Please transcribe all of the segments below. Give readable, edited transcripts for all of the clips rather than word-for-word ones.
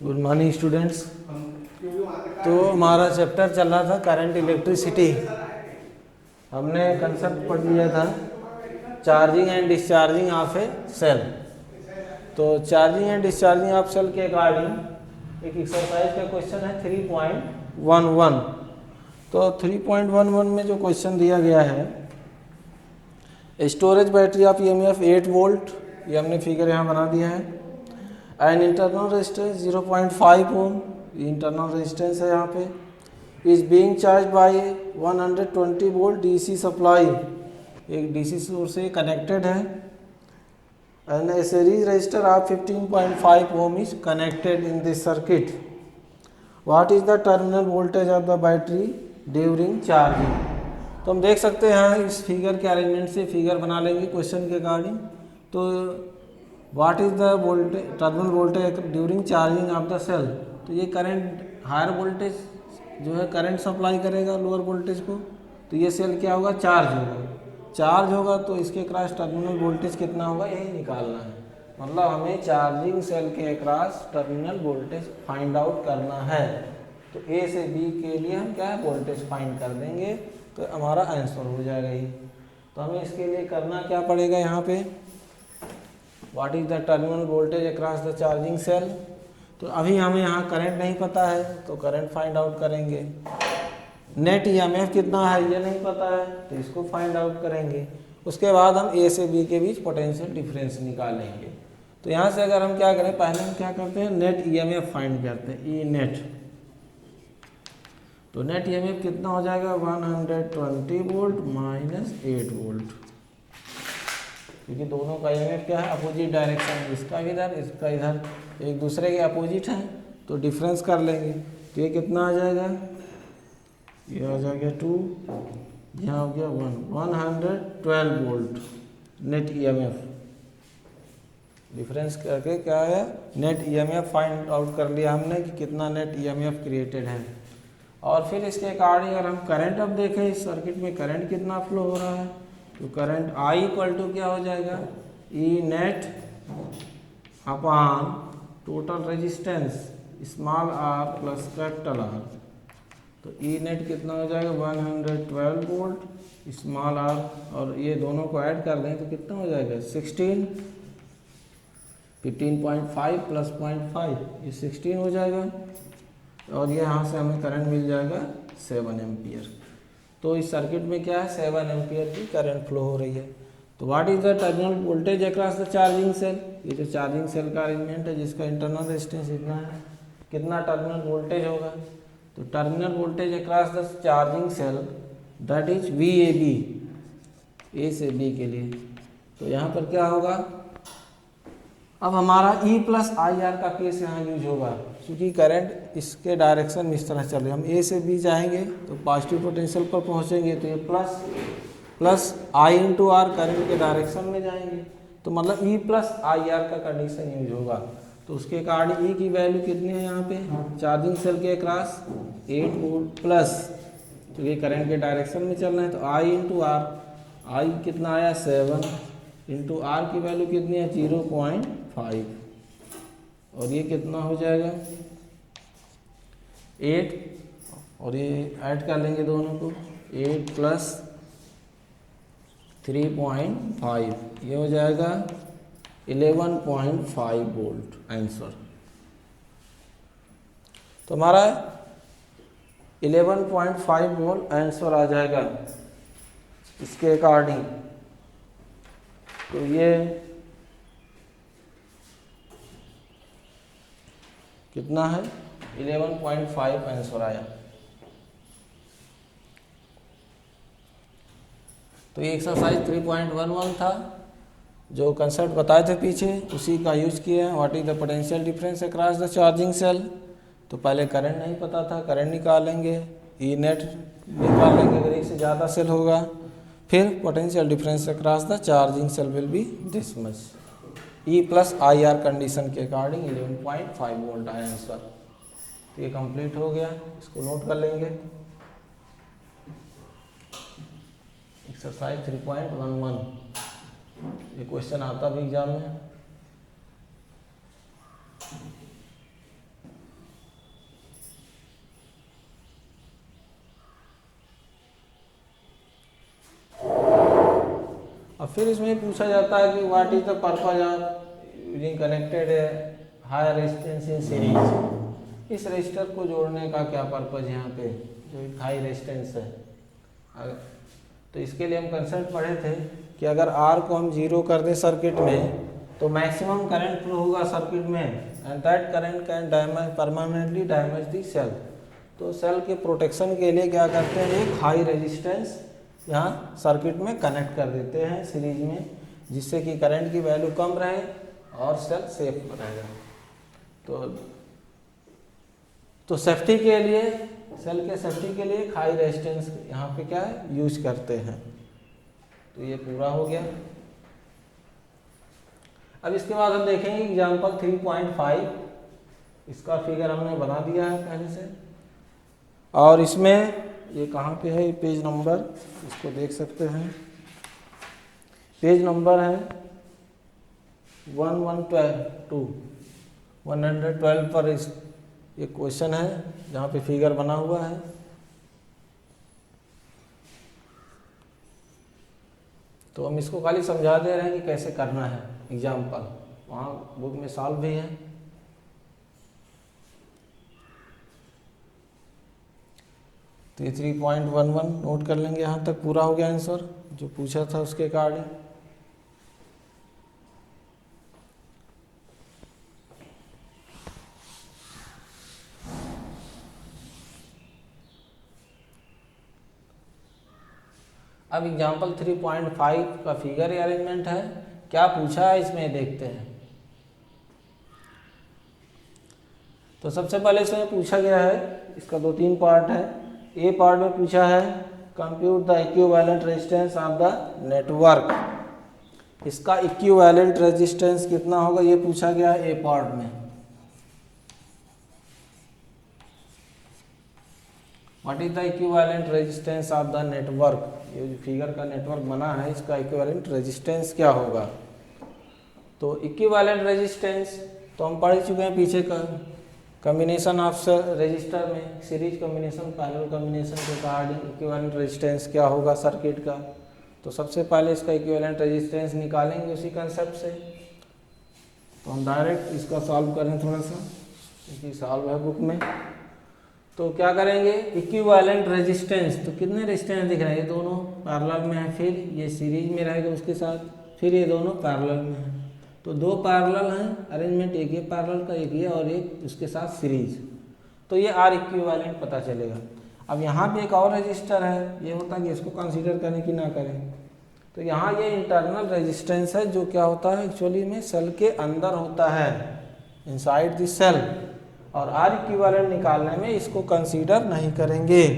Good morning students. तो हमारा chapter चल रहा था करंट इलेक्ट्रिसिटी। हमने कंसेप्ट पढ़ लिया था charging and discharging of a cell. तो charging and discharging of cell के अकॉर्डिंग एक एक्सरसाइज का क्वेश्चन है 3.11। तो 3.11 में जो क्वेश्चन दिया गया है, storage battery of EMF 8 volt, ये हमने फिगर यहाँ बना दिया है। And internal resistance 0.5 ohm, internal resistance है यहाँ पे। Is being charge by 120 volt DC supply, एक डीसी सोर्स से कनेक्टेड है। And a series resistor of 15.5 ohm is connected in this circuit. What is the terminal voltage of the battery during charging. तो हम देख सकते हैं इस figure के अरेंजमेंट से फिगर बना लेंगे क्वेश्चन के अकॉर्डिंग। तो what is the voltage terminal voltage during charging of the cell. तो ये करंट हायर वोल्टेज जो है करंट सप्लाई करेगा लोअर वोल्टेज को। तो ये सेल क्या होगा, चार्ज होगा। चार्ज होगा तो इसके क्रॉस टर्मिनल वोल्टेज कितना होगा, यही निकालना है। मतलब हमें चार्जिंग सेल के cross terminal voltage find out करना है। तो ए से बी के लिए हम क्या है वोल्टेज फाइंड कर देंगे, तो हमारा आंसर हो जाएगा ये। तो हमें इसके लिए करना क्या पड़ेगा, यहाँ पे what is the terminal voltage across the charging cell. तो अभी हमें यहाँ करंट नहीं पता है तो करंट फाइंड आउट करेंगे। नेट ईएमएफ कितना है ये नहीं पता है तो इसको फाइंड आउट करेंगे। उसके बाद हम ए से बी के बीच पोटेंशियल डिफरेंस निकालेंगे। तो यहाँ से अगर हम क्या करें, पहले हम क्या करते हैं नेट ईएमएफ फाइंड करते हैं, ई नेट। तो नेट ईएमएफ कितना हो जाएगा 120 वोल्ट माइनस 8 वोल्ट, क्योंकि दोनों का ईएमएफ क्या है अपोजिट डायरेक्शन, इसका इधर इसका इधर, एक दूसरे के अपोजिट है तो डिफरेंस कर लेंगे। तो ये कितना आ जाएगा, ये आ जाएगा 2, यहाँ हो गया 112 वोल्ट नेट ईएमएफ। डिफरेंस करके क्या है नेट ईएमएफ फाइंड आउट कर लिया हमने कि कितना नेट ईएमएफ क्रिएटेड है। और फिर इसके अकॉर्डिंग अगर हम करंट अब देखें इस सर्किट में करंट कितना फ्लो हो रहा है, तो करंट आई इक्वल टू क्या हो जाएगा E net upon total resistance small R plus capital R. तो ई नेट कितना हो जाएगा 112 वोल्ट स्मॉल आर, और ये दोनों को ऐड कर दें तो कितना हो जाएगा 16, 15.5 प्लस 0.5 ये 16 हो जाएगा। और ये यहाँ से हमें करंट मिल जाएगा 7 एम्पियर। तो इस सर्किट में क्या है 7 एम्पियर की करंट फ्लो हो रही है। तो what is the terminal voltage across the charging cell, ये जो चार्जिंग सेल का अरेंजमेंट है जिसका इंटरनल रेजिस्टेंस इतना है, कितना टर्मिनल वोल्टेज होगा। तो terminal voltage across the charging cell that is V A B, A से बी के लिए। तो यहाँ पर क्या होगा, अब हमारा ई प्लस आई आर का केस यहाँ यूज होगा, क्योंकि करंट इसके डायरेक्शन में इस तरह चल रहे, हम ए से बी जाएंगे तो पॉजिटिव पोटेंशियल पर पहुँचेंगे तो ये plus I into R current के डायरेक्शन में जाएंगे। तो मतलब ई प्लस आई आर का कंडीशन यूज होगा। तो उसके कारण ई की वैल्यू कितनी है यहाँ पे चार्जिंग सेल के क्रॉस 8 वोल्ट प्लस, तो ये करंट के डायरेक्शन में चल रहे हैं तो आई इंटू आर, आई कितना आया 7 इंटू आर की वैल्यू कितनी है 0.5, और ये कितना हो जाएगा 8, और ये ऐड कर लेंगे दोनों को 8 प्लस 3.5, ये हो जाएगा 11.5 वोल्ट आंसर। तो हमारा 11.5 वोल्ट आंसर आ जाएगा इसके अकॉर्डिंग। तो ये कितना है 11.5 आंसर आया। तो ये एक्सरसाइज 3.11 था, जो कंसेप्ट बताए थे पीछे उसी का यूज किया है। What is the potential difference across the charging cell. तो पहले करंट नहीं पता था, करंट निकालेंगे, ई नेट निकाल लेंगे अगर एक से ज़्यादा सेल होगा, फिर potential difference across the charging cell will be this much. E plus I R condition के अकॉर्डिंग 11.5 वोल्ट आया आंसर। तो ये कंप्लीट हो गया, इसको नोट कर लेंगे। एक्सरसाइज 3.11 ये क्वेश्चन आता भी एग्जाम में। फिर इसमें पूछा जाता है कि what is the purpose of using connected high resistance in series. इस रजिस्टर को जोड़ने का क्या पर्पज है यहाँ पे, जो हाई रेजिस्टेंस है। तो इसके लिए हम कंसेप्ट पढ़े थे कि अगर आर को हम 0 कर दें सर्किट में तो मैक्सिमम करंट फ्लो होगा सर्किट में, and that current can damage permanently damage the cell. तो सेल के प्रोटेक्शन के लिए क्या करते हैं, एक हाई रेजिस्टेंस यहाँ सर्किट में कनेक्ट कर देते हैं सीरीज में, जिससे कि करंट की वैल्यू कम रहे और सेल सेफ रहेगा। तो सेफ्टी के लिए, सेल के सेफ्टी के लिए हाई रेजिस्टेंस यहाँ पे क्या है यूज करते हैं। तो ये पूरा हो गया। अब इसके बाद हम देखेंगे एग्जाम्पल 3.5। इसका फिगर हमने बना दिया है पहले से, और इसमें ये कहाँ पे है, पेज नंबर इसको देख सकते हैं, पेज नंबर है 112 पर इस एक क्वेश्चन है जहाँ पे फिगर बना हुआ है। तो हम इसको खाली समझा दे रहे हैं कि कैसे करना है एग्जाम्पल, वहाँ बुक में सॉल्व भी है। तो ये 3.11 नोट कर लेंगे, यहाँ तक पूरा हो गया आंसर जो पूछा था उसके अकॉर्डिंग। अब एग्जाम्पल 3.5 का फिगर अरेंजमेंट है, क्या पूछा है इसमें देखते हैं। तो सबसे पहले इसमें पूछा गया है, इसका 2-3 पार्ट है। ए पार्ट में पूछा है compute the equivalent resistance of the network. इसका इक्विवेलेंट रेजिस्टेंस कितना होगा ये पूछा गया है ए पार्ट में। What is the equivalent resistance of the network. ये जो फिगर का नेटवर्क बना है इसका इक्विवेलेंट रेजिस्टेंस क्या होगा। तो इक्विवेलेंट रेजिस्टेंस तो हम पढ़ चुके हैं पीछे का कम्बिनेशन ऑफ रजिस्टर में, सीरीज कम्बिनेशन पैरेलल कम्बिनेशन के अकॉर्डिंग इक्विवेलेंट रेजिस्टेंस क्या होगा सर्किट का। तो सबसे पहले इसका इक्विवेलेंट रेजिस्टेंस निकालेंगे उसी कंसेप्ट से। तो हम डायरेक्ट इसका सॉल्व करें थोड़ा सा, क्योंकि सॉल्व है बुक में। तो क्या करेंगे, इक्विवेलेंट रेजिस्टेंस, तो कितने रेजिस्टेंस दिख रहे हैं, ये दोनों पैरेलल में है, फिर ये सीरीज में रहेगा उसके साथ, फिर ये दोनों पैरेलल में है। तो 2 पैरेलल हैं अरेंजमेंट, एक ये पैरेलल का, एक ये और एक उसके साथ सीरीज। तो ये आर इक्विवेलेंट पता चलेगा। अब यहाँ पे एक और रजिस्टर है, ये होता है कि इसको कंसीडर करें कि ना करें। तो यहाँ ये इंटरनल रेजिस्टेंस है जो क्या होता है एक्चुअली में सेल के अंदर होता है, इनसाइड द सेल। और आर इक्विवेलेंट निकालने में इसको कंसीडर नहीं करेंगे,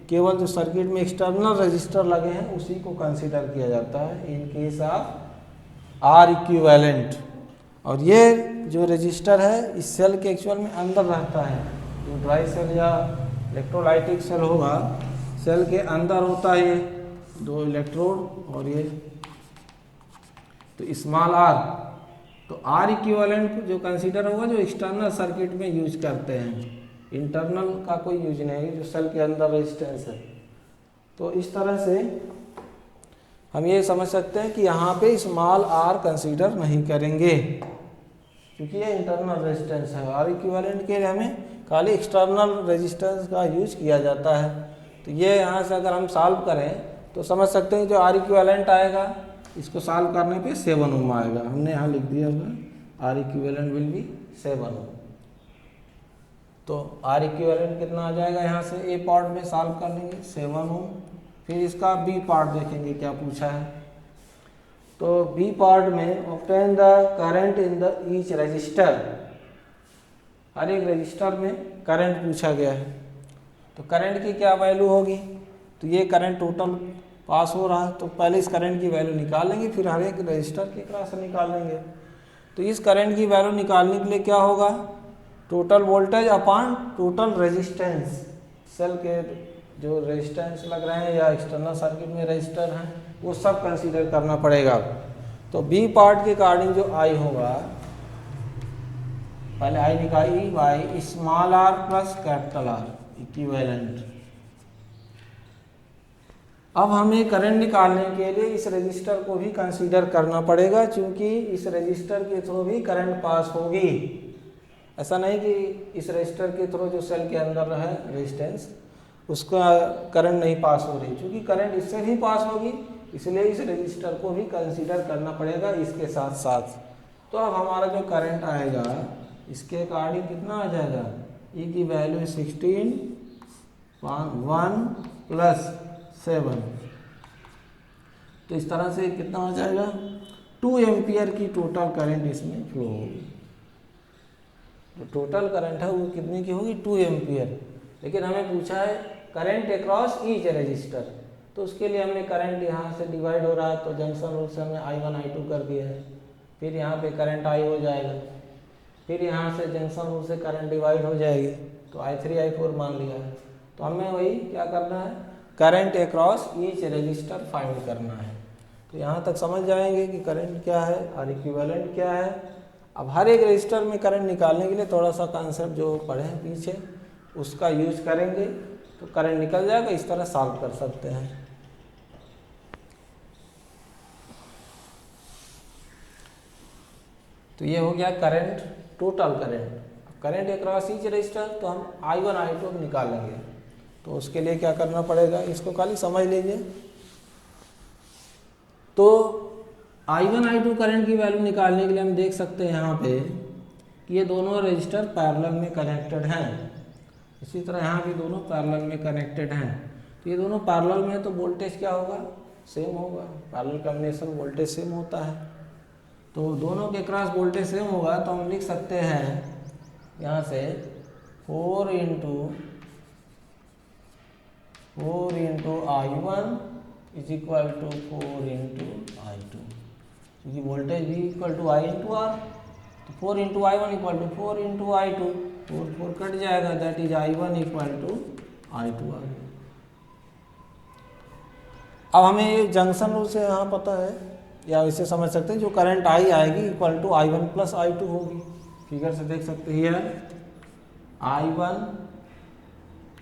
केवल जो सर्किट में एक्सटर्नल रजिस्टर लगे हैं उसी को कंसीडर किया जाता है in case of R equivalent. और ये जो रजिस्टर है इस सेल के एक्चुअल में अंदर रहता है। जो ड्राई सेल या इलेक्ट्रोलाइटिक सेल होगा, सेल के अंदर होता है ये 2 इलेक्ट्रोड और ये तो स्मॉल आर। तो आर इक्विवेलेंट जो कंसीडर होगा जो एक्सटर्नल सर्किट में यूज करते हैं, इंटरनल का कोई यूज नहीं है जो सेल के अंदर रेजिस्टेंस है। तो इस तरह से हम ये समझ सकते हैं कि यहाँ पे स्मॉल आर कंसीडर नहीं करेंगे क्योंकि ये इंटरनल रेजिस्टेंस है। आर इक्विवेलेंट के लिए हमें खाली एक्सटर्नल रेजिस्टेंस का यूज किया जाता है। तो ये यहाँ से अगर हम सॉल्व करें तो समझ सकते हैं जो आर इक्विवेलेंट आएगा इसको सॉल्व करने पे 7 ओम आएगा। हमने यहाँ लिख दिया होगा आर इक्विवेलेंट विल बी 7 ओम। तो आर इक्विवेलेंट कितना आ जाएगा, यहाँ से ए पार्ट में सॉल्व कर लेंगे 7 ओम। फिर इसका बी पार्ट देखेंगे क्या पूछा है। तो बी पार्ट में obtain the current in the each resistor, हर एक रजिस्टर में करंट पूछा गया है। तो करंट की क्या वैल्यू होगी, तो ये करंट टोटल पास हो रहा है तो पहले इस करंट की वैल्यू निकालेंगे, फिर हर एक रजिस्टर के क्रॉस से निकालेंगे। तो इस करंट की वैल्यू निकालने के लिए क्या होगा, total voltage upon total resistance, cell के जो रेजिस्टेंस लग रहे हैं या एक्सटर्नल सर्किट में रजिस्टर हैं वो सब कंसीडर करना पड़ेगा। तो बी पार्ट के अकॉर्डिंग जो आई होगा, पहले आई निकाली by small R plus capital R equivalent. अब हमें करंट निकालने के लिए इस रजिस्टर को भी कंसीडर करना पड़ेगा, क्योंकि इस रजिस्टर के थ्रू भी करंट पास होगी। ऐसा नहीं कि इस रजिस्टर के थ्रू जो सेल के अंदर है रेजिस्टेंस उसका करंट नहीं पास हो रही, क्योंकि करंट इससे भी पास होगी, इसलिए इस रजिस्टर को भी कंसीडर करना पड़ेगा इसके साथ साथ। तो अब हमारा जो करंट आएगा इसके अकॉर्डिंग कितना आ जाएगा, ई की वैल्यू 16 1 प्लस 7, तो इस तरह से कितना हो जाएगा 2 एम्पियर की टोटल करंट इसमें फ्लो होगी। जो टोटल करंट है वो कितने की होगी 2 एम्पियर। लेकिन हमें पूछा है करंट अक्रॉस ईच रजिस्टर, तो उसके लिए हमने करंट यहाँ से डिवाइड हो रहा है तो जंक्शन रूल से हमने I1 I2 कर दिया है, फिर यहाँ पे करंट I हो जाएगा, फिर यहाँ से जंक्शन रूल से करंट डिवाइड हो जाएगी तो I3 I4 मान लिया है। तो हमें वही क्या करना है, current across each resistor find करना है। तो यहाँ तक समझ जाएंगे कि करंट क्या है और इक्विवेलेंट क्या है। अब हर एक रजिस्टर में करंट निकालने के लिए थोड़ा सा कॉन्सेप्ट जो पढ़े हैं पीछे उसका यूज करेंगे तो करंट निकल जाएगा, इस तरह सॉल्व कर सकते हैं। तो ये हो गया current, total current. Current across each resistor तो हम I1 I2 निकालेंगे, तो उसके लिए क्या करना पड़ेगा इसको खाली समझ लीजिए। तो I1 I2 करंट की वैल्यू निकालने के लिए हम देख सकते हैं यहाँ पे कि ये दोनों रजिस्टर पैरेलल में कनेक्टेड हैं, इसी तरह यहाँ भी दोनों पैरेलल में कनेक्टेड हैं। तो ये दोनों पैरेलल में तो वोल्टेज क्या होगा, सेम होगा, पैरेलल कॉम्बिनेशन वोल्टेज सेम होता है। तो दोनों के क्रॉस वोल्टेज सेम होगा तो हम लिख सकते हैं यहाँ से 4 into I1 is equal to 4 into I2, क्योंकि वोल्टेज भी equal to I into R, तो 4 into I1 equal to 4 into I2, 4 cut जाएगा, that is I1 equal to I2 आ गया। अब हमें ये जंक्शन रूल से यहाँ पता है या इसे समझ सकते हैं, जो करंट I आएगी equal to I1 plus I2 होगी। फिगर से देख सकते हैं I1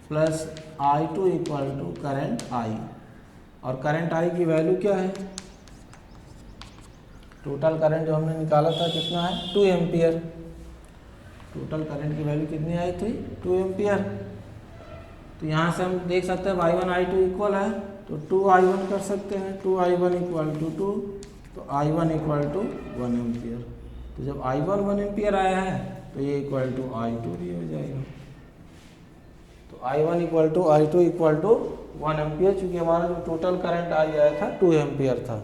plus I2 equal to current I, और करंट I की वैल्यू क्या है, टोटल करंट जो हमने निकाला था कितना है 2 एम्पियर। टोटल करंट की वैल्यू कितनी आई थी 2 एम्पियर। तो यहाँ से हम देख सकते हैं I1 I2 इक्वल है तो 2I1 कर सकते हैं, 2I1 इक्वल टू 2, तो I1 इक्वल टू 1 एम्पियर। तो जब I1 1 एम्पियर आया है तो ये इक्वल टू I2 भी हो जाएगा। तो I1 equal to I2 equal to 1 ampere, चूँकि हमारा जो टोटल करंट आया था 2 एम्पियर था।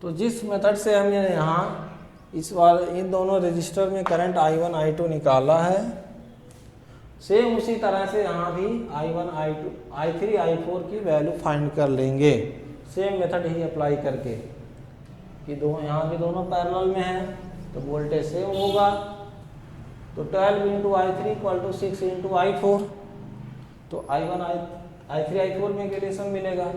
तो जिस मेथड से हमने यहाँ इस बार इन दोनों रजिस्टर में करंट I1 I2 निकाला है, सेम उसी तरह से यहाँ भी I1 I2 I3 I4 की वैल्यू फाइंड कर लेंगे, सेम मेथड ही अप्लाई करके कि यहाँ भी दोनों पैरेलल में हैं तो वोल्टेज सेम होगा। तो 12 into I3 equal to 6 into I4, तो I3 I4 में रिलेशन मिलेगा।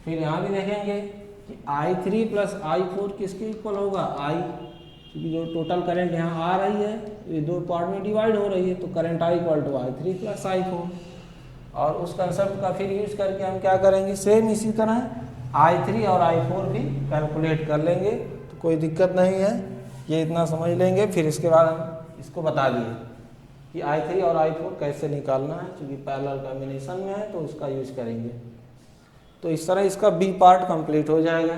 फिर यहाँ भी देखेंगे कि I3 प्लस I4 किसके इक्वल होगा I, क्योंकि जो टोटल करंट यहाँ आ रही है ये दो पार्ट में डिवाइड हो रही है, तो current I equal to I3 plus I4। और उस कंसेप्ट का फिर यूज करके हम क्या करेंगे, सेम इसी तरह I3 और I4 भी कैलकुलेट कर लेंगे, तो कोई दिक्कत नहीं है, ये इतना समझ लेंगे। फिर इसके बाद हम इसको बता दिए कि I3 और I4 कैसे निकालना है, क्योंकि पैरेलल कॉम्बिनेशन में है तो उसका यूज करेंगे। तो इस तरह इसका बी पार्ट कंप्लीट हो जाएगा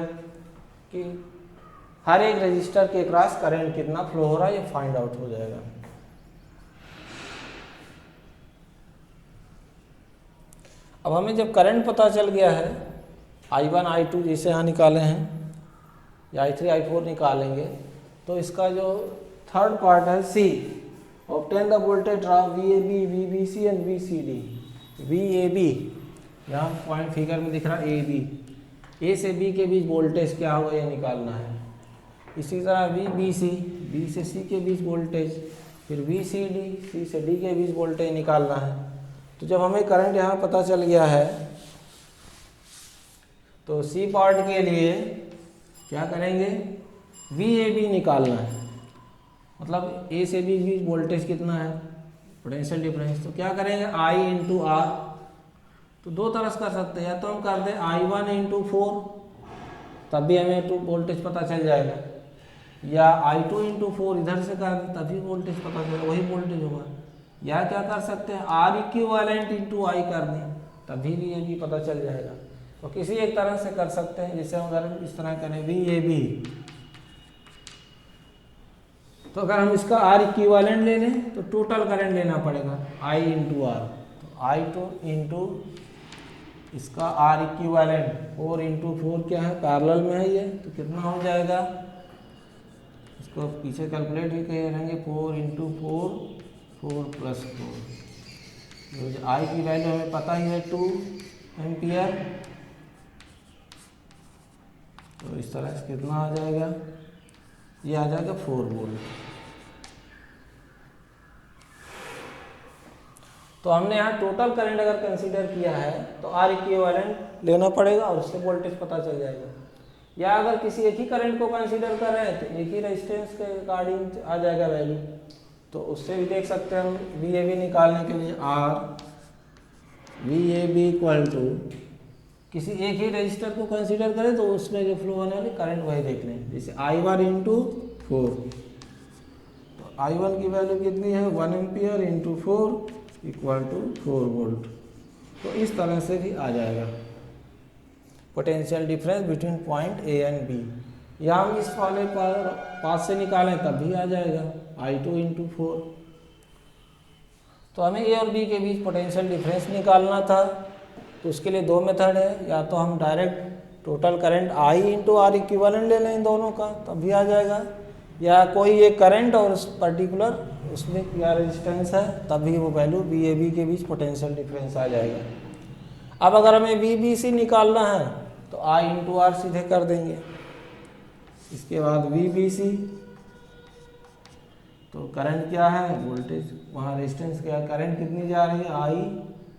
कि हर एक रजिस्टर के क्रॉस करंट कितना फ्लो हो रहा है ये फाइंड आउट हो जाएगा। अब हमें जब करंट पता चल गया है I1 I2 जैसे यहाँ निकाले हैं या I3 I4 निकालेंगे, तो इसका जो थर्ड पार्ट है C, obtain the voltage drop VAB VBC and VCD। VAB यहाँ पॉइंट फिगर में दिख रहा है AB, A से B के बीच वोल्टेज क्या होगा ये निकालना है। इसी तरह VBC, B से C के बीच वोल्टेज, फिर VCD, C से D के बीच वोल्टेज निकालना है। तो जब हमें करंट यहाँ पता चल गया है तो C पार्ट के लिए क्या करेंगे, VAB निकालना है, मतलब A से B के बीच वोल्टेज कितना है, पोटेंशियल डिफरेंस। तो क्या करेंगे I इंटू R, तो दो तरह से कर सकते हैं, या तो हम कर दें I1 इंटू 4, तब भी हमें वोल्टेज पता चल जाएगा, या I2 इंटू 4 इधर से कर दें तभी वोल्टेज पता चलेगा, वही वोल्टेज होगा। या क्या कर सकते हैं, R इक्विवेलेंट इंटू I कर दें तभी भी ये भी पता चल जाएगा। तो किसी एक तरह से कर सकते हैं, जैसे हम अगर इस तरह करें VAB, तो अगर हम इसका R इक्विवेलेंट ले लें तो टोटल करंट लेना पड़ेगा I इंटू R, तो I2 इंटू इसका R इक्विवेलेंट 4 इंटू 4 क्या है, पैरेलल में है ये, तो कितना हो जाएगा, इसको पीछे कैलकुलेट ही करेंगे, 4 इंटू 4 प्लस 4, I की वैल्यू हमें पता ही है 2 एम्पियर, तो इस तरह से कितना आ जाएगा, ये आ जाएगा 4 वोल्ट। तो हमने यहाँ टोटल करंट अगर कंसीडर किया है तो R इक्विवेलेंट लेना पड़ेगा और उससे वोल्टेज पता चल जाएगा। या अगर किसी एक ही करंट को कंसीडर कर रहे हैं तो एक ही रेजिस्टेंस के अकॉर्डिंग आ जाएगा वैल्यू, तो उससे भी देख सकते हैं हम VAB निकालने के लिए, VAB इक्वल टू किसी एक ही रजिस्टर को कंसीडर करें तो उसमें जो फ्लो होने वाली करंट वही देख लें, जैसे I1 इंटू 4, तो I1 की वैल्यू कितनी है 1 ampere into 4 equal to 4 volt. तो इस तरह से भी आ जाएगा potential difference between point A and B, या हम इस वाले पास से निकालें तब भी आ जाएगा I2 इंटू 4। तो हमें A और B के बीच पोटेंशियल डिफरेंस निकालना था, तो उसके लिए दो मेथड है, या तो हम direct total current I into R equivalent ले लें इन दोनों का तब भी आ जाएगा, या कोई एक करंट और उस पर्टिकुलर उसमें क्या रेजिस्टेंस है तब भी वो वैल्यू VAB के बीच पोटेंशियल डिफरेंस आ जाएगा। अब अगर हमें VBC निकालना है तो I इंटू R सीधे कर देंगे, इसके बाद VBC, तो करंट क्या है, वोल्टेज वहाँ रेजिस्टेंस क्या है, करंट कितनी जा रही है I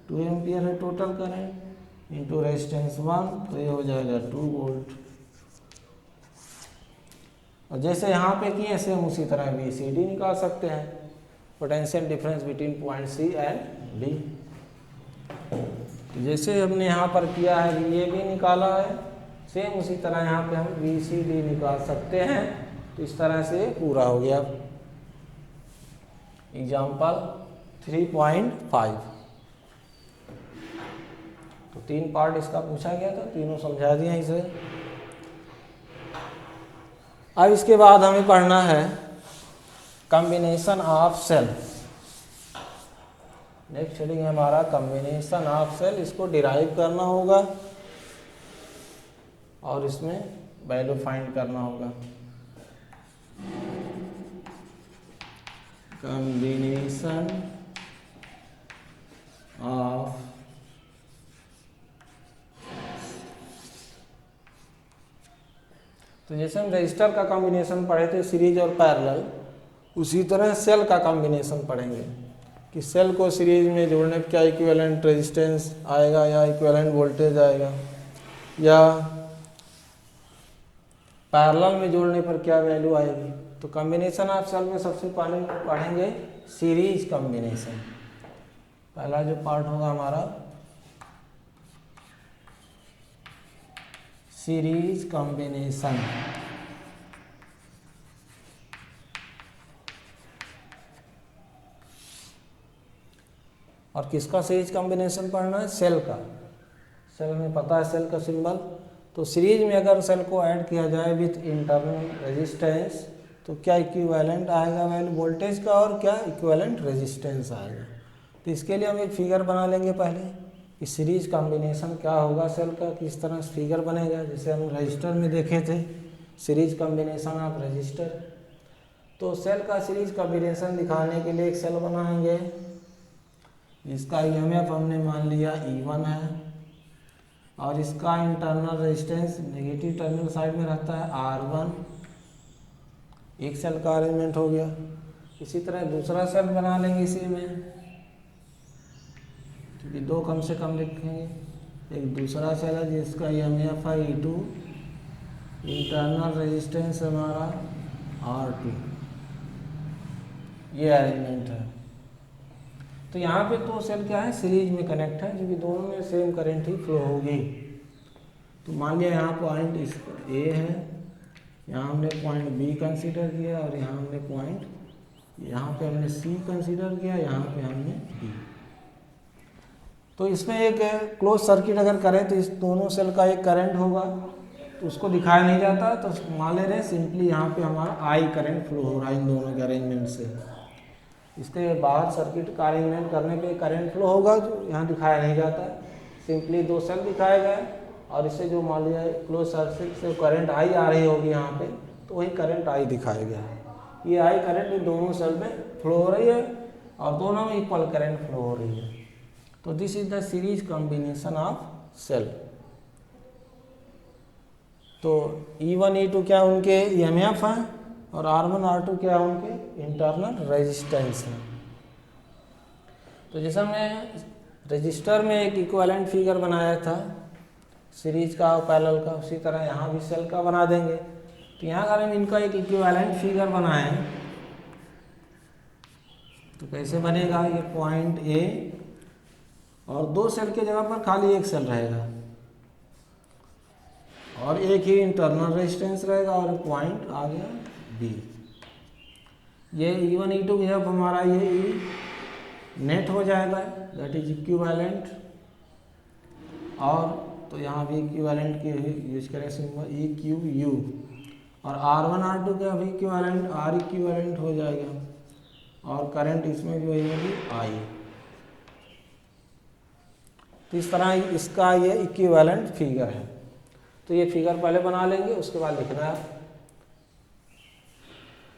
2 एम्पियर है टोटल करंट इंटू रेजिस्टेंस 1, तो ये हो जाएगा 2 वोल्ट। और जैसे यहाँ पे किए सेम उसी तरह VCD निकाल सकते हैं, potential difference between point C and D। तो जैसे हमने यहाँ पर किया है VAB निकाला है, सेम उसी तरह यहाँ पे हम VCD निकाल सकते हैं। तो इस तरह से पूरा हो गया एग्जाम्पल 3.5। तो 3 पार्ट इसका पूछा गया था, तीनों समझा दिया इसे। अब इसके बाद हमें पढ़ना है combination of cell. Next heading है हमारा कॉम्बिनेशन ऑफ सेल, इसको डिराइव करना होगा और इसमें वैल्यू फाइंड करना होगा। कॉम्बिनेशन ऑफ तो जैसे हम रजिस्टर का कॉम्बिनेशन पढ़े थे सीरीज और पैरेलल, उसी तरह सेल का कॉम्बिनेशन पढ़ेंगे कि सेल को सीरीज में जोड़ने पर क्या इक्विवेलेंट रेजिस्टेंस आएगा या इक्विवेलेंट वोल्टेज आएगा, या पैरेलल में जोड़ने पर क्या वैल्यू आएगी। तो कॉम्बिनेशन ऑफ सेल में सबसे पहले पढ़ेंगे सीरीज कॉम्बिनेशन। पहला जो पार्ट होगा हमारा सीरीज कॉम्बिनेशन। और किसका सीरीज कॉम्बिनेशन पढ़ना है, सेल का। सेल में पता है सेल का सिंबल, तो सीरीज में अगर सेल को ऐड किया जाए विथ इंटरनल रेजिस्टेंस तो क्या इक्विवेलेंट आएगा वैल्यू वोल्टेज का और क्या इक्विवेलेंट रेजिस्टेंस आएगा। तो इसके लिए हम एक फिगर बना लेंगे पहले कि सीरीज कॉम्बिनेशन क्या होगा सेल का, किस तरह से फिगर बनेगा। जैसे हम रजिस्टर में देखे थे सीरीज कॉम्बिनेशन ऑफ रजिस्टर, तो सेल का सीरीज कॉम्बिनेशन दिखाने के लिए एक सेल बनाएंगे जिसका EMF हमने मान लिया E1 है और इसका internal resistance negative terminal side में रहता है R1। एक सेल का अरेंजमेंट हो गया। इसी तरह दूसरा सेल बना लेंगे इसी में, क्योंकि दो कम से कम लिखेंगे। एक दूसरा सेल है जिसका EMF है E2, इंटरनल रेजिस्टेंस हमारा R2। ये अरेंजमेंट है। तो यहाँ पे तो सेल क्या है, सीरीज में कनेक्ट है, क्योंकि दोनों में सेम करंट ही फ्लो होगी। तो मान लिया यहाँ पॉइंट इस ए है, यहाँ हमने पॉइंट बी कंसीडर किया, और यहाँ हमने पॉइंट, यहाँ पे हमने सी कंसीडर किया, यहाँ पे हमने डी। तो इसमें एक क्लोज सर्किट अगर करें तो इस दोनों सेल का एक करंट होगा, तो उसको दिखाया नहीं जाता। तो मान ले रहे हैं सिंपली यहाँ पे हमारा आई करंट फ्लो हो रहा है इन दोनों के अरेंजमेंट से। इसके बाहर सर्किट का अरेंजमेंट करने पे करंट फ्लो होगा, जो यहाँ दिखाया नहीं जाता है। सिंपली दो सेल दिखाए गए, और इससे जो मान लिया क्लोज सर्किट से करंट आई आ रही होगी यहाँ पे, तो वही करंट आई दिखाया गया है। ये आई करंट इन दोनों सेल में फ्लो हो रही है, और दोनों में इक्वल करंट फ्लो हो रही है। तो this is the series combination of cell. तो E1 E2 क्या उनके EMF हैं, और R1 R2 क्या उनके इंटरनल रेजिस्टेंस हैं। तो जैसा हमने रजिस्टर में एक इक्विवेलेंट फिगर बनाया था सीरीज का और पैरेलल का, उसी तरह यहाँ भी सेल का बना देंगे। तो यहाँ अगर हम इनका एक इक्विवेलेंट फिगर बनाएं तो कैसे बनेगा, ये पॉइंट ए और दो सेल के जगह पर खाली एक सेल रहेगा, और एक ही इंटरनल रेजिस्टेंस रहेगा, और पॉइंट आ गया बी। ये E1 E2 जब हमारा ये ई नेट हो जाएगा, दैट इज इक्विवेलेंट। और तो यहाँ भी इक्विवेलेंट के यूज करें सिंबल EQU, और R1 R2 का भी इक्विवेलेंट R इक्विवेलेंट हो जाएगा, और करंट इसमें जो है आई। तो इस तरह इसका ये इक्विवेलेंट फिगर है। तो ये फिगर पहले बना लेंगे, उसके बाद लिखना है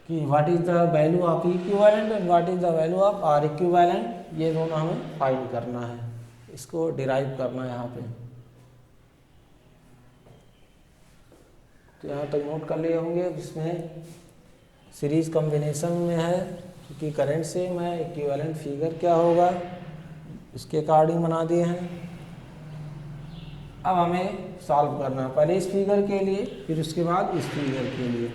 कि what is the value of equivalent and what is the value of R equivalent. ये दोनों हमें फाइंड करना है, इसको डिराइव करना है यहाँ पे। तो यहाँ तक नोट कर लिए होंगे। इसमें सीरीज कॉम्बिनेशन में है, क्योंकि करंट सेम है, इक्विवेलेंट फिगर क्या होगा उसके अकॉर्डिंग बना दिए हैं। अब हमें सॉल्व करना है, पहले इस फिगर के लिए, फिर उसके बाद इस फिगर के लिए,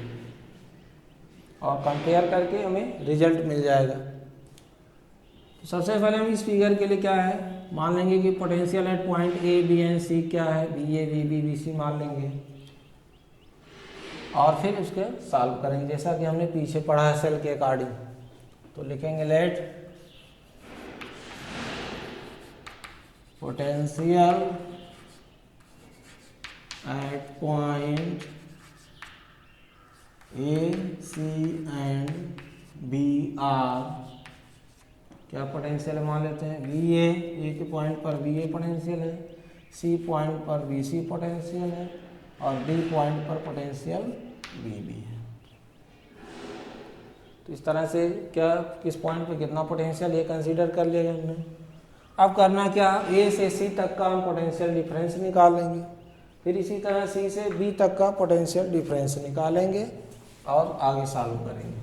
और कंपेयर करके हमें रिजल्ट मिल जाएगा। तो सबसे पहले हम इस फिगर के लिए क्या है, मान लेंगे कि potential at point A B and C क्या है, B A B B B C मान लेंगे, और फिर उसके सॉल्व करेंगे जैसा कि हमने पीछे पढ़ा है सेल के अकॉर्डिंग। तो लिखेंगे let potential at point A C and B are, क्या पोटेंशियल मान लेते हैं, वी ए के पॉइंट पर वी ए पोटेंशियल है, सी पॉइंट पर वी सी पोटेंशियल है, और डी पॉइंट पर पोटेंशियल वी बी है। तो इस तरह से क्या किस पॉइंट पर कितना पोटेंशियल ये कंसीडर कर लिया हमने। अब करना क्या, ए से सी तक का हम पोटेंशियल डिफरेंस निकालेंगे, फिर इसी तरह सी से बी तक का पोटेंशियल डिफरेंस निकालेंगे, और आगे सॉल्व करेंगे।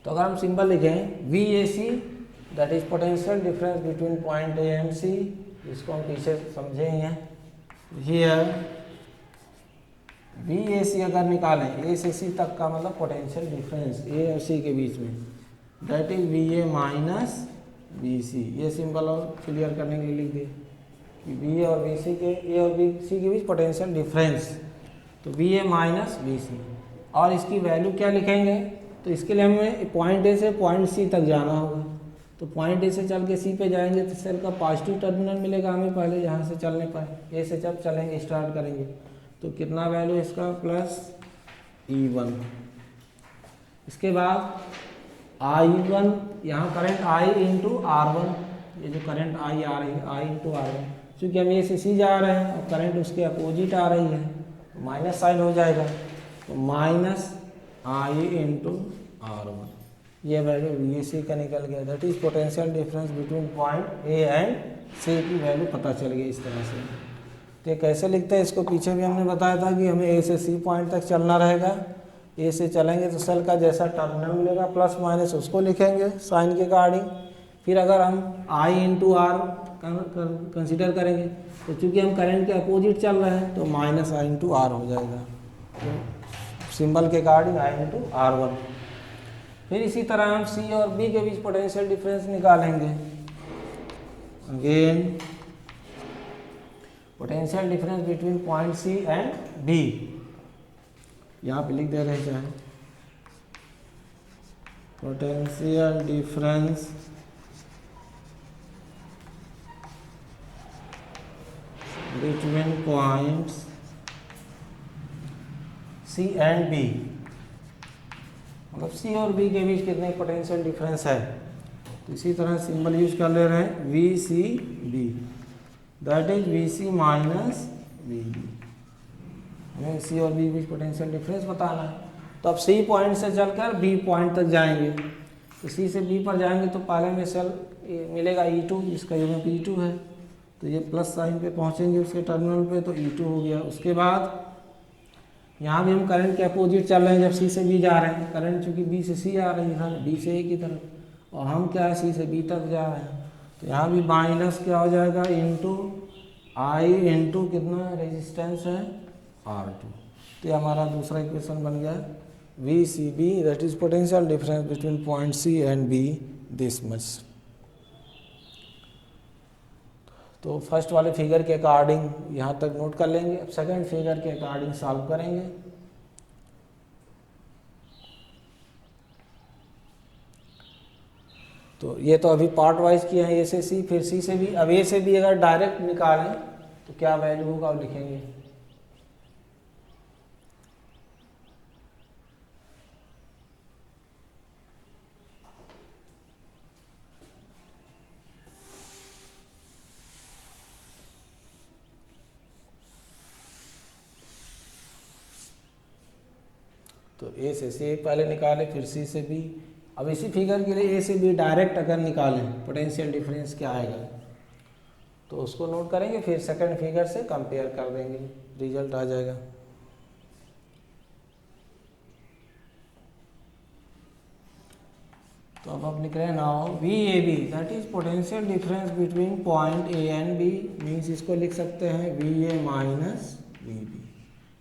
तो अगर हम सिंबल लिखें V A C, that is potential difference between point A and C, इसको हम पीछे समझे ही हैं। हियर वी ए सी अगर निकालें, ए से सी तक का मतलब पोटेंशियल डिफरेंस ए और सी के बीच में, that is V A minus B C. ये सिंबल और क्लियर करने के लिए लिख दिए कि बी ए और बी सी के, ए और बी सी के बीच पोटेंशियल डिफरेंस, तो बी ए माइनस बी सी। और इसकी वैल्यू क्या लिखेंगे, तो इसके लिए हमें पॉइंट ए से पॉइंट सी तक जाना होगा। तो पॉइंट ए से चल के सी पे जाएंगे तो सेल का पॉजिटिव टर्मिनल मिलेगा हमें पहले, यहाँ से चलने पर ए से जब चलेंगे स्टार्ट करेंगे तो कितना वैल्यू इसका प्लस E1। इसके बाद I1, यहाँ करंट I इंटू R1, ये जो करंट I आ रही है I इंटू R1, चूँकि हम ए से सी जा रहे हैं और करंट उसके अपोजिट आ रही है तो माइनस साइन हो जाएगा, तो माइनस I इंटू R1, ये वैल्यू वी सी का निकल गया, that is potential difference between point A and C की वैल्यू पता चल गई इस तरह से। तो ये कैसे लिखते हैं, इसको पीछे भी हमने बताया था कि हमें ए से सी पॉइंट तक चलना रहेगा। ए से चलेंगे तो सेल का जैसा टर्मिनल मिलेगा प्लस माइनस उसको लिखेंगे साइन के अकॉर्डिंग। फिर अगर हम आई इंटू आर कंसिडर करेंगे तो चूँकि हम करंट के अपोजिट चल रहे हैं तो माइनस आई इंटू आर हो जाएगा, तो सिंबल के अकॉर्डिंग आई इंटू R1। फिर इसी तरह हम सी और बी के बीच पोटेंशियल डिफरेंस निकालेंगे। Again potential difference between point C and B, यहाँ पे लिख दे रहे हैं चाहे potential difference between points C and B, मतलब सी और बी के बीच कितने पोटेंशियल डिफरेंस है। तो इसी तरह सिंबल यूज कर ले रहे हैं V C B, that is V C minus V B. हमें सी और बी के बीच पोटेंशियल डिफरेंस बताना है। तो अब सी पॉइंट से चलकर बी पॉइंट तक जाएंगे, तो सी से बी पर जाएंगे तो पहले में सेल मिलेगा E2, जिसका यूनिट E2 है। तो ये प्लस साइन पे पहुंचेंगे उसके टर्मिनल पे, तो E2 हो गया। उसके बाद यहाँ भी हम करंट के अपोजिट चल रहे हैं, जब सी से बी जा रहे हैं, करंट चूँकि बी से सी आ रही है, बी से ए की तरफ, और हम क्या है सी से बी तक जा रहे हैं। तो यहाँ भी माइनस क्या हो जाएगा इंटू आई इंटू कितना रेजिस्टेंस है R2। तो ये हमारा दूसरा इक्वेशन बन गया V C B, that is potential difference between point C and B this much. तो फर्स्ट वाले फिगर के अकॉर्डिंग यहाँ तक नोट कर लेंगे। अब सेकंड फिगर के अकॉर्डिंग सॉल्व करेंगे। तो ये तो अभी पार्ट वाइज किए हैं, ए से सी, फिर सी से बी। अब ए से बी अगर डायरेक्ट निकालें तो क्या वैल्यू होगा और लिखेंगे। तो ए से सी पहले निकाले, फिर सी से बी। अब इसी फिगर के लिए ए से बी डायरेक्ट अगर निकालें पोटेंशियल डिफरेंस क्या आएगा, तो उसको नोट करेंगे, फिर सेकंड फिगर से कंपेयर कर देंगे, रिजल्ट आ जाएगा। तो अब हम लिख रहे हैं now V A B, that is potential difference between point A and B, means इसको लिख सकते हैं V A minus V B.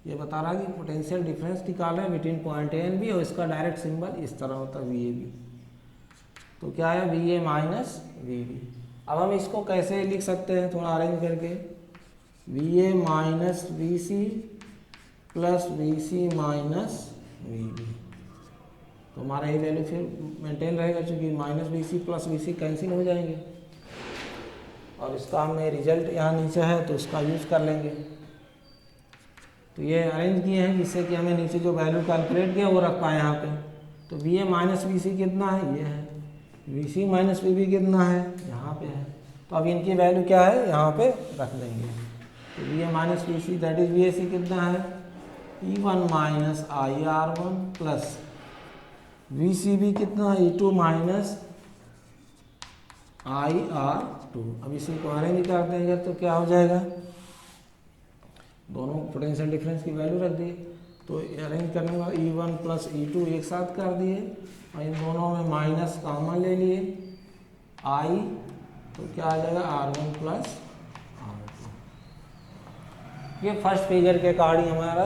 ये बता रहा है कि पोटेंशियल डिफरेंस निकाल रहे हैं between point A and B, और इसका डायरेक्ट सिंबल इस तरह होता है वी ए बी। तो क्या है V A minus V B. अब हम इसको कैसे लिख सकते हैं थोड़ा अरेंज करके, V A minus V C plus V C minus V B. तो हमारा ये वैल्यू फिर मेंटेन रहेगा, क्योंकि minus V C plus V C cancel हो जाएंगे, और इसका हमें रिजल्ट यहाँ नीचे है तो उसका यूज कर लेंगे। तो ये अरेंज किए हैं जिससे कि हमें नीचे जो वैल्यू कैलकुलेट किया वो रख पाए यहाँ पे। तो V A minus V C कितना है, ये है, V C minus V B कितना है, यहाँ पे है। तो अब इनकी वैल्यू क्या है यहाँ पे रख देंगे। तो V A minus V C that is V A C कितना है E1 minus I R1 plus V C B कितना है E2 माइनस आई R2। अब इसी को अरेंज कर देंगे तो क्या हो जाएगा, दोनों पोटेंशियल डिफरेंस की वैल्यू रख दिए। तो अरेंज करने के बाद E1 प्लस E2 एक साथ कर दिए, और इन दोनों में माइनस कॉमन ले लिए I, तो क्या आ जाएगा R1 प्लस R2। ये फर्स्ट फिगर के अकॉर्डिंग हमारा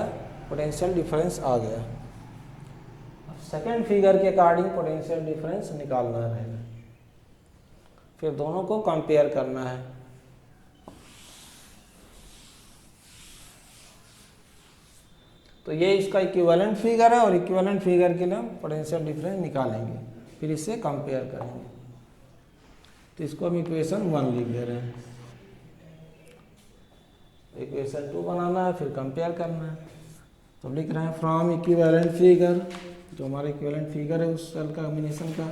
पोटेंशियल डिफरेंस आ गया। अब सेकेंड फिगर के अकॉर्डिंग पोटेंशियल डिफरेंस निकालना रहेगा, फिर दोनों को कंपेयर करना है। तो ये इसका इक्विवेलेंट फिगर है, और इक्विवेलेंट फिगर के लिए हम पोटेंशियल डिफरेंस निकालेंगे, फिर इससे कंपेयर करेंगे। तो इसको हम इक्वेशन 1 लिख दे रहे हैं, इक्वेशन 2 बनाना है, फिर कंपेयर करना है। तो लिख रहे हैं फ्रॉम इक्विवेलेंट फिगर, जो हमारा इक्विवेलेंट फिगर है उस सेल का कॉम्बिनेशन का,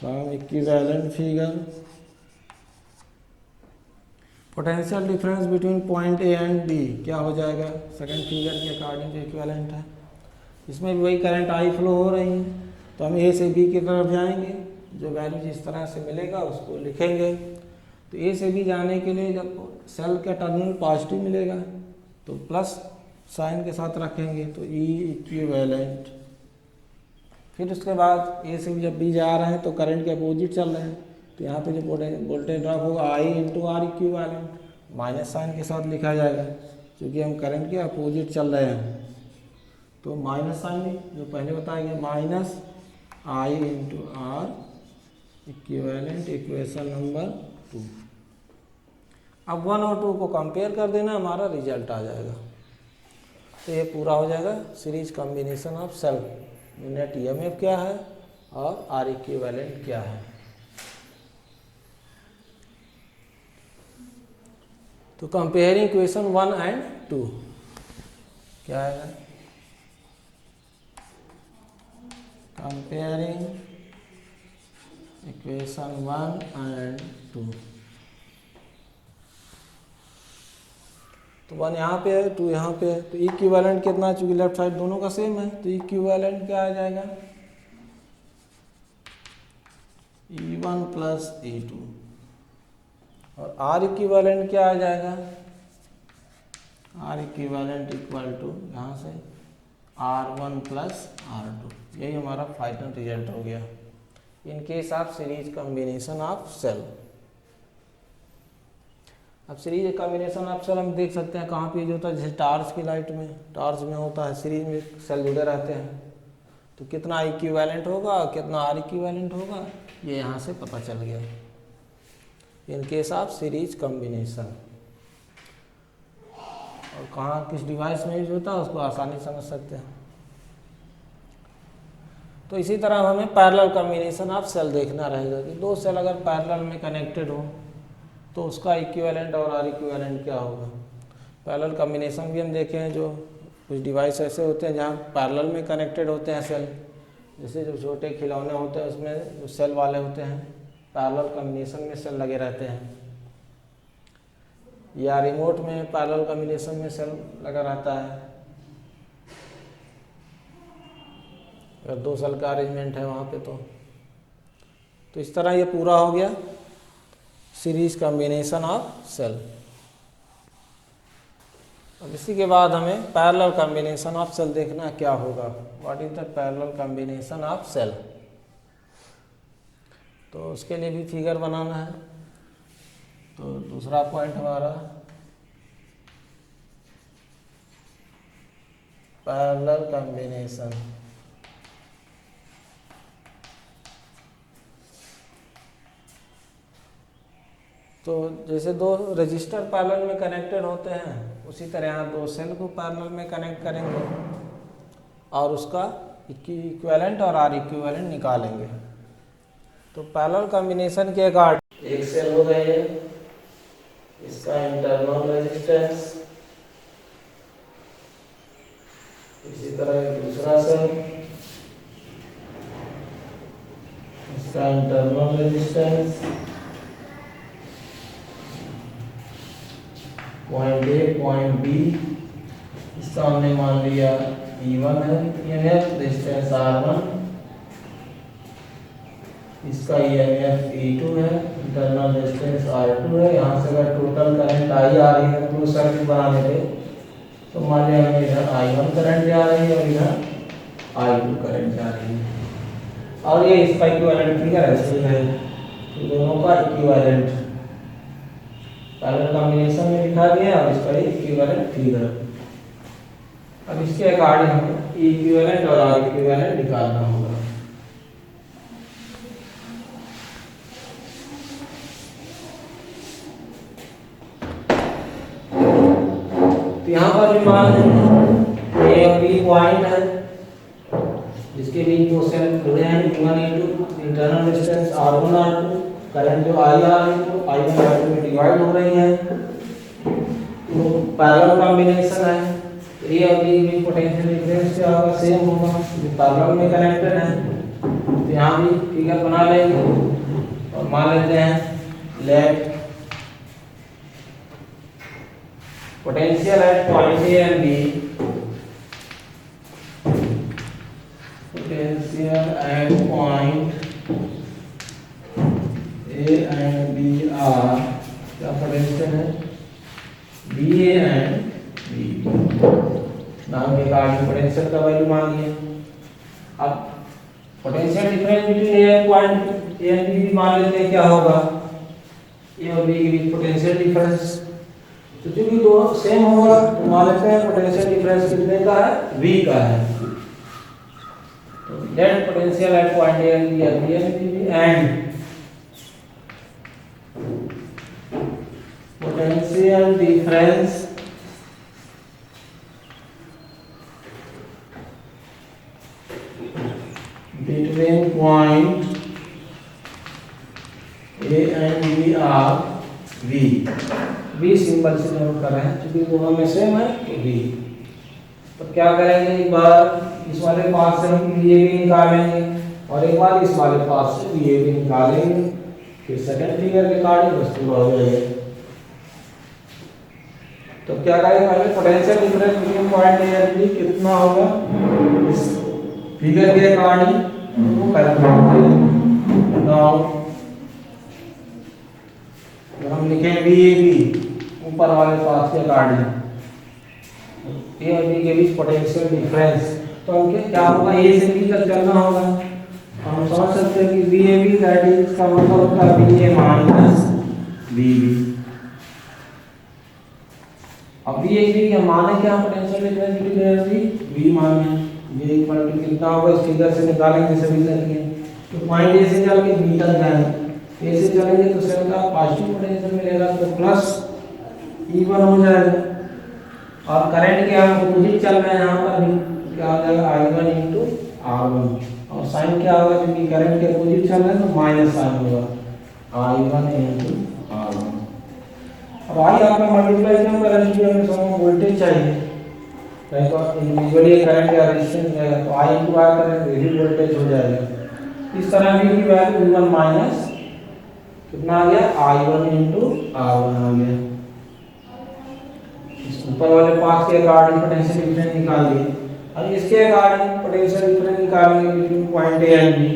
from equivalent figure potential difference between point A and B क्या हो जाएगा, सेकंड फिगर के अकॉर्डिंग जो इक्विवेलेंट है। इसमें भी वही करंट आई फ्लो हो रही है, तो हम ए से बी की तरफ जाएंगे, जो वैल्यू जिस तरह से मिलेगा उसको लिखेंगे। तो ए से बी जाने के लिए जब सेल का टर्मिनल पॉजिटिव मिलेगा तो प्लस साइन के साथ रखेंगे, तो ई इक्विवेलेंट। फिर उसके बाद ए से बी जब बी जा रहे हैं तो करंट के अपोजिट चल रहे हैं, तो यहाँ पे जो वोल्टेज ड्रॉप होगा I into R equivalent, minus sign के साथ लिखा जाएगा क्योंकि हम करंट के अपोजिट चल रहे हैं। तो माइनस साइन जो पहले बताएंगे minus I into R equivalent equation number 2। अब 1 और 2 को कंपेयर कर देना, हमारा रिजल्ट आ जाएगा। तो ये पूरा हो जाएगा series combination of cell. Net EMF क्या है और आर इक्विवेलेंट क्या है। तो कंपेयरिंग इक्वेशन 1 एंड 2 क्या है, कंपेयरिंग इक्वेशन 1 एंड 2। तो 1 यहाँ पे है, 2 यहाँ पे है, तो इक्विवेलेंट कितना, चूंकि लेफ्ट साइड दोनों का सेम है, तो इक्विवेलेंट क्या आ जाएगा, E1 प्लस E2। और आर इक्विवेलेंट क्या आ जाएगा, आर इक्विवेलेंट इक्वल टू यहाँ से R1 प्लस R2। यही हमारा फाइनल रिजल्ट हो गया in case of series combination of cell. अब सीरीज कॉम्बिनेशन ऑफ सेल हम देख सकते हैं कहाँ पे जो होता है, जैसे टार्च की लाइट में, टार्च में होता है सीरीज में सेल जुड़े रहते हैं, तो कितना इक्विवेलेंट होगा कितना आर इक्विवेलेंट होगा ये यहाँ से पता चल गया in case of series combination. और कहाँ किस डिवाइस में यूज होता है उसको आसानी समझ सकते हैं। तो इसी तरह हमें पैरेलल कॉम्बिनेशन ऑफ सेल देखना रहेगा कि दो सेल अगर पैरेलल में कनेक्टेड हो तो उसका इक्विवेलेंट और आर इक्विवेलेंट क्या होगा। पैरेलल कॉम्बिनेशन भी हम देखे हैं, जो कुछ डिवाइस ऐसे होते हैं जहाँ पैरेलल में कनेक्टेड होते हैं सेल, जैसे जो छोटे खिलौने होते हैं उसमें जो सेल वाले होते हैं पैरेलल कॉम्बिनेशन में सेल लगे रहते हैं, या रिमोट में पैरेलल कॉम्बिनेशन में सेल लगा रहता है। अगर 2 सेल का अरेंजमेंट है वहाँ पे तो इस तरह ये पूरा हो गया सीरीज कॉम्बिनेशन ऑफ सेल। अब इसी के बाद हमें पैरेलल कॉम्बिनेशन ऑफ सेल देखना क्या होगा। What is the parallel combination of cell. तो उसके लिए भी फिगर बनाना है। तो दूसरा पॉइंट हमारा पैरेलल कॉम्बिनेशन। तो जैसे 2 रजिस्टर पैरेलल में कनेक्टेड होते हैं उसी तरह यहाँ 2 सेल को पैरेलल में कनेक्ट करेंगे और उसका इक्विवेलेंट और आर इक्विवेलेंट निकालेंगे। तो पैरेलल कॉम्बिनेशन के अकॉर्डिंग एक सेल हो गए है, इसका इंटरनल रेजिस्टेंस, इसी तरह दूसरा सेल, इसका internal resistance, point A point B, इसका हमने मान लिया E1 है, EMF रेजिस्टेंस R1, इसका EMF E2 है, इंटरनल रेजिस्टेंस R2 है। यहाँ से अगर टोटल करंट I आ रही है पूरे सर्किट बनाने पे तो मान लिया हमें इधर I1 करंट जा रही है और इधर I2 करंट जा रही है और ये इसका इक्विवेलेंट फिगर ऐसे है, तो दोनों का इक्विवेलेंट पैरेलल कॉम्बिनेशन में लिखा गया और इसका इक्विवेलेंट फिगर। अब इसके अकॉर्डिंग हमें इक्विवेलेंट और आर इक्विवेलेंट निकालना होगा। तो यहाँ पर भी मान लें ए और बी पॉइंट है जिसके बीच 2 सेल जुड़े हैं, E1 E2, internal resistance R1 R2, current जो I आ रही है तो I1 I2 में डिवाइड हो रही है, तो पैरेलल कॉम्बिनेशन है। ए और बी में पोटेंशियल डिफरेंस क्या होगा, सेम होगा, जो पैरेलल में कनेक्टेड है। तो यहाँ भी फिगर बना लेंगे और मान लेते हैं let potential at point A and B, potential at point A and B are क्या पोटेंशियल है BA and BB। नाम के कारण पोटेंशियल का वैल्यू मान लिया। अब potential difference between A point A and B मान लेते हैं क्या होगा, A और B के बीच पोटेंशियल डिफरेंस तो चूंकि दो सेम होगा तो मान लेते हैं पोटेंशियल डिफरेंस कितने का है, V का है। तो net potential at point A and B and potential difference between point A and B are V। V symbol से नोट कर रहे हैं क्योंकि दोनों में सेम है तो V। तो क्या करेंगे, एक बार इस वाले पास से हम VA भी निकालेंगे और एक बार इस वाले पास से VA भी निकालेंगे, फिर सेकंड फिगर के अकॉर्डिंग बस पूरा हो जाएगा। तो क्या करेंगे, पहले पोटेंशियल डिफरेंस बिटवीन पॉइंट ए और बी कितना होगा इस फिगर के अकॉर्डिंग वो कैलकुलेट करेंगे। नाउ जब हम लिखें बी ए बी ऊपर वाले पास के अकॉर्डिंग ए और बी के बीच पोटेंशियल डिफरेंस, तो हमके क्या होगा, ए से बी तक चलना होगा। हम समझ सकते हैं कि B A B that is का मतलब होता है B A minus B B. अब बी ए बी का माने क्या, पोटेंशियल डिफरेंस बिटवीन ए और बी बी माने ये इक्वल टू कितना होगा, इस फिगर से निकालेंगे सभी करके। तो पॉइंट ए से चल के बी तक जाएंगे, ए से चलेंगे तो सेल का पॉजिटिव पोटेंशियल मिलेगा तो प्लस E1 हो जाएगा। और करंट के हम अपोजिट चल रहे हैं यहाँ पर भी, क्या हो जाएगा I1 into R1 और साइन क्या होगा, क्योंकि करंट के अपोजिट चल रहे हैं तो माइनस साइन होगा I1 into R1। अब आई आपका मल्टीप्लाई क्यों करेंगे, क्योंकि हमें समझ वोल्टेज चाहिए, नहीं तो इंडिविजुअली करंट या रेजिस्टेंस रहेगा तो I into R करेंगे तो यही वोल्टेज हो जाएगा। इस तरह V की वैल्यू V1 माइनस कितना आ गया, I1 into R1 आ गया। इस ऊपर वाले पास के अकॉर्डिंग पोटेंशियल डिफरेंस निकालिए और इसके अकॉर्डिंग पोटेंशियल डिफरेंस निकालेंगे between point A and B.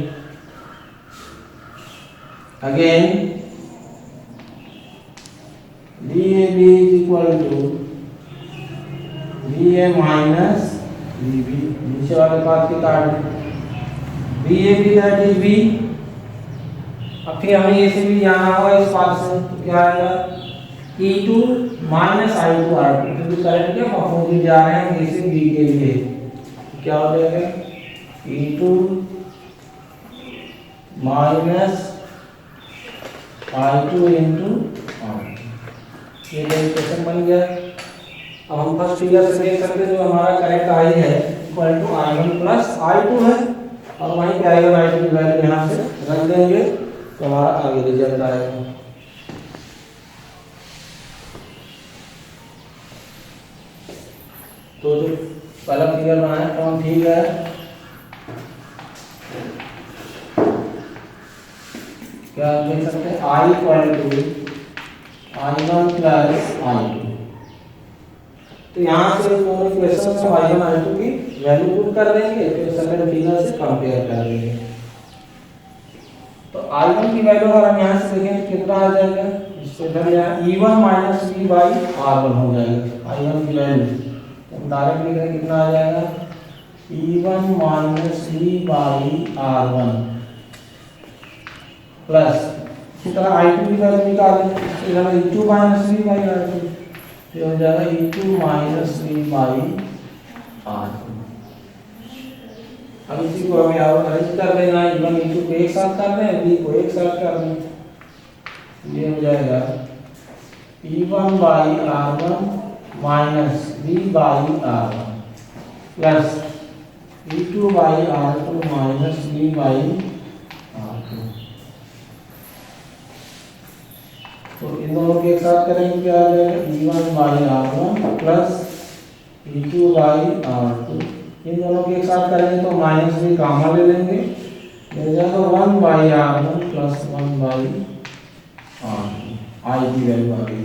Again VAB is equal to VA minus VB, नीचे वाले पास के according VAB that is V। अब फिर हमें ये से भी जाना होगा इस पास से, तो क्या आएगा E2 माइनस I2 R2, क्योंकि करंट के अपोजिट जा रहे हैं ए से बी के लिए, तो क्या हो जाएगा E2 minus I2 into R2। ये इक्वेशन बन गया। अब हम फर्स्ट फिगर से देख सकते हैं जो हमारा करंट आई है equal to I1 plus I2 है और वहीं पे I1 I2 की वैल्यू यहाँ से रख देंगे तो हमारा आगे रिजल्ट आएगा। तो जो पहला फिगर बनाया कौन ठीक है, क्या देख सकते हैं I equal to I1 plus I2। तो यहाँ से दोनों इक्वेशन से I1 I2 की वैल्यू पुट कर देंगे, फिर सेकंड फिगर से कंपेयर कर देंगे। तो I1 की वैल्यू अगर हम यहाँ से देखें तो कितना आ जाएगा, इससे इधर यहाँ E1 minus V by R1 हो जाएगा I1 की वैल्यू। तो डायरेक्ट लिख रहे हैं कितना आ जाएगा E1 minus V by R1 plus इसी तरह I2 की वैल्यू निकालें, इधर E2 minus V by R2 ये हो जाएगा E2 minus V by R2। अब इसी को हमें अरेंज कर देना है, E1 E2 को एक साथ कर दें, V को एक साथ कर दें, ये हो जाएगा E1 by R1 minus V by R1 plus E2 by R2 minus V by R2। तो इन दोनों के एक साथ करेंगे क्या आ जाएगा E1 by R1 plus E2 by R2। इन दोनों के एक साथ करेंगे तो माइनस भी कॉमन ले लेंगे, मिल जाएगा 1 by R1 plus 1 by R2। I की वैल्यू आ गई।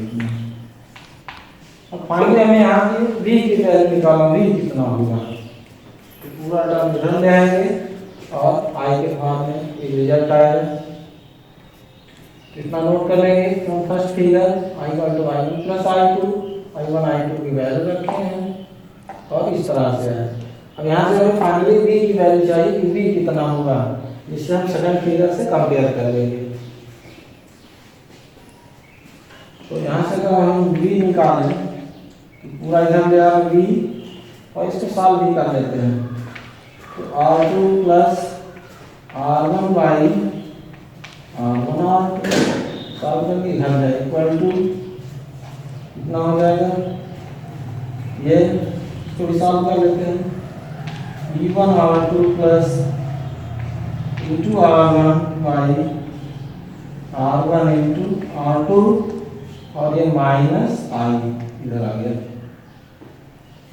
अब फाइनली हमें यहाँ की V की वैल्यू निकालना, V कितना होगा, तो पूरा टर्म इधर ले आएंगे और I के बाद में एक रिजल्ट आएगा। कितना नोट कर लेंगे, तो first figure I equal to I1 plus I2, I1 I2 की वैल्यू रखे हैं और इस तरह से है। अब यहाँ से हमें फाइनली V की वैल्यू चाहिए कि V कितना होगा, जिससे हम सेकंड फिगर से कंपेयर कर लेंगे। तो यहाँ से से हम v निकालें कि पूरा इधर ले आ v और इसको सॉल्व भी कर लेते हैं। तो R2 plus R1 by R1 R2 solve करके इधर जाए इक्वल टू कितना हो जाएगा, ये इसको भी सॉल्व कर लेते हैं। V1 R2 plus into R1 by R1 into R2 और ये माइनस I इधर आ गया।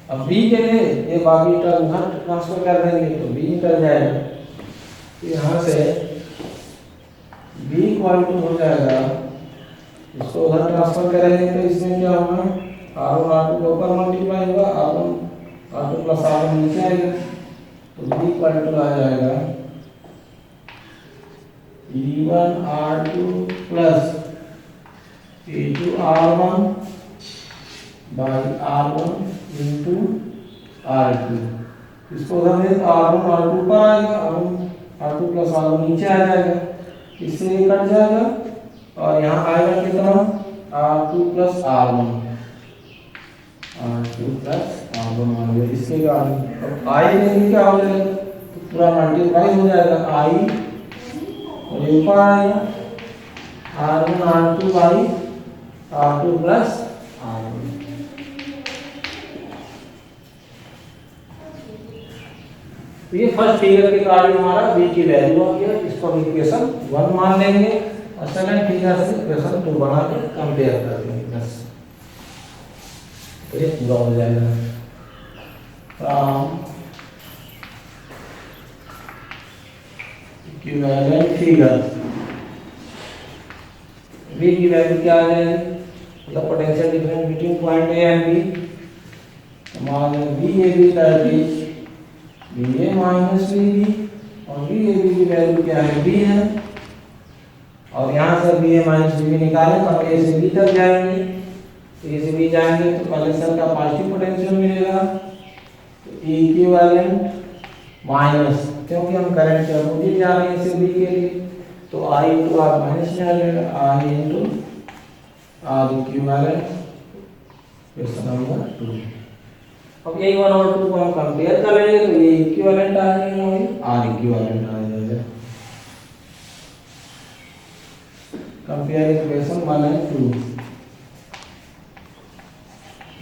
अब b के लिए ये बाकी टर्म उधर ट्रांसफर कर देंगे तो b निकल जाएगा। तो यहाँ से b इक्वल टू हो जाएगा, इसको उधर ट्रांसफर करेंगे तो इसमें क्या होगा, R1 R2 के ऊपर मल्टीप्लाई होगा, R1 R2 प्लस R1 नीचे आएगा तो b इक्वल टू आ जाएगा E1 R2 plus E2 R1 by R1 into R2। इसको उधर में R1 R2 पर आएगा, R2 प्लस R1 नीचे आ जाएगा, इससे ये कट जाएगा और यहाँ आएगा कितना R2 प्लस R1 आ गया। इसके बाद अब I लेंगे क्या हो जाएगा, तो पूरा मल्टीप्लाई हो जाएगा I और ये ऊपर आएगा R1 R2 by R2 plus R1। तो ये फर्स्ट फिगर के कार्ड हमारा b की वैल्यू आ गया, इसको हम इक्वेशन 1 मान लेंगे और सेकंड फिगर से इक्वेशन 2 बना के कंपेयर कर देंगे बस, तो ये पूरा हो जाएगा। फ्रॉम इक्विवेलेंट फिगर b की वैल्यू क्या आ जाएगी, मतलब potential difference between point a and b, मान VAB that is VA minus VB और VAB की वैल्यू क्या है, B है और यहाँ से VA माइनस VB निकालें तो हम A से B तक जाएंगे, तो A से B जाएंगे तो कलेक्शन का पॉजिटिव पोटेंशियल मिलेगा, तो इक्विवेलेंट माइनस क्योंकि हम करंट के अपोजिट जा रहे हैं A से B के लिए तो I इंटू R माइनस में आ जाएगा, I into R equivalent question number 2। अब यही 1 और 2 को हम कंपेयर करेंगे तो ये इक्विवेलेंट आ जाएगा और R इक्विवेलेंट आ जाएगा। Compare equation 1 and 2,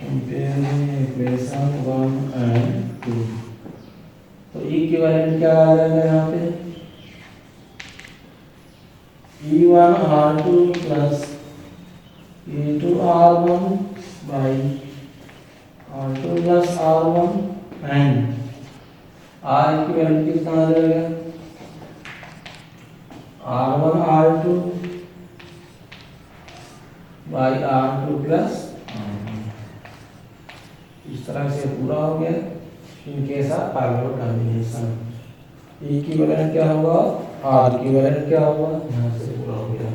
compare equation 1 and 2, तो इक्विवेलेंट क्या आ जाएगा यहाँ पे, E1 R2 plus E2 R1 by R2 plus R1 and R equivalent कितना आ जाएगा, R1 R2 by R2 plus R1। इस तरह से पूरा हो गया इनके साथ पैरेलल कॉम्बिनेशन। इक्विवेलेंट क्या होगा, R इक्विवेलेंट क्या होगा, यहाँ से पूरा हो गया।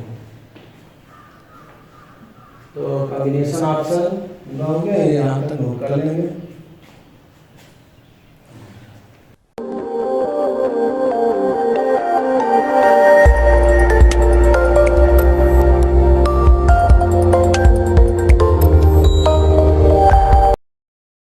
तो कॉम्बिनेशन ऑप्शन पूरा हो गया, यहाँ तक नोट कर लेंगे।